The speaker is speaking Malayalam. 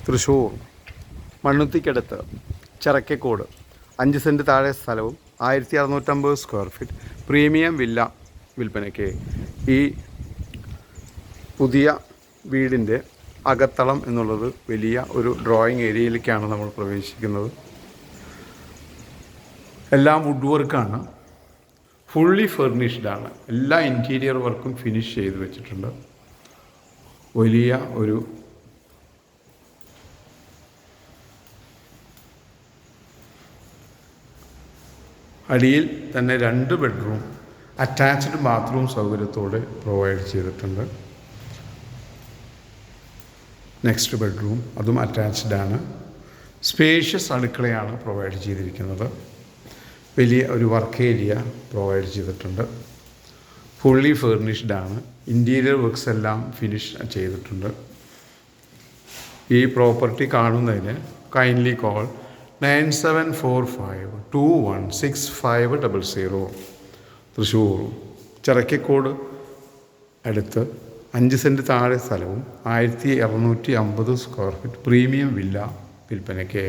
തൃശ്ശൂർ മണ്ണുത്തിക്കടുത്ത് ചിറക്കക്കോട് 5 സെൻറ്റ് താഴെ സ്ഥലവും 1650 സ്ക്വയർ ഫീറ്റ് പ്രീമിയം വില്ല വിൽപ്പനയ്ക്ക്. ഈ പുതിയ വീടിൻ്റെ അകത്തളം എന്നുള്ളത് വലിയ ഒരു ഡ്രോയിങ് ഏരിയയിലേക്കാണ് നമ്മൾ പ്രവേശിക്കുന്നത്. എല്ലാം വുഡ് വർക്കാണ്, ഫുള്ളി ഫർണിഷ്ഡാണ്. എല്ലാ ഇൻറ്റീരിയർ വർക്കും ഫിനിഷ് ചെയ്ത് വെച്ചിട്ടുണ്ട്. വലിയ ഒരു അടിയിൽ തന്നെ 2 ബെഡ്റൂം അറ്റാച്ച്ഡ് ബാത്റൂം സൗകര്യത്തോടെ പ്രൊവൈഡ് ചെയ്തിട്ടുണ്ട്. നെക്സ്റ്റ് ബെഡ്റൂം അതും അറ്റാച്ച്ഡാണ്. സ്പേഷ്യസ് അടുക്കളയാണ് പ്രൊവൈഡ് ചെയ്തിരിക്കുന്നത്. വലിയ ഒരു വർക്ക് ഏരിയ പ്രൊവൈഡ് ചെയ്തിട്ടുണ്ട്. ഫുള്ളി ഫേർണിഷ്ഡാണ്. ഇൻറ്റീരിയർ വർക്ക്സ് എല്ലാം ഫിനിഷ് ചെയ്തിട്ടുണ്ട്. ഈ പ്രോപ്പർട്ടി കാണുന്നതിന് കൈൻഡ്ലി കോൾ 9745216500. തൃശ്ശൂർ ചിറക്കക്കോട് അടുത്ത് 5 സെൻറ്റ് താഴെ സ്ഥലവും 1250 സ്ക്വയർ ഫീറ്റ് പ്രീമിയം വില്ല വിൽപ്പനയ്ക്ക്.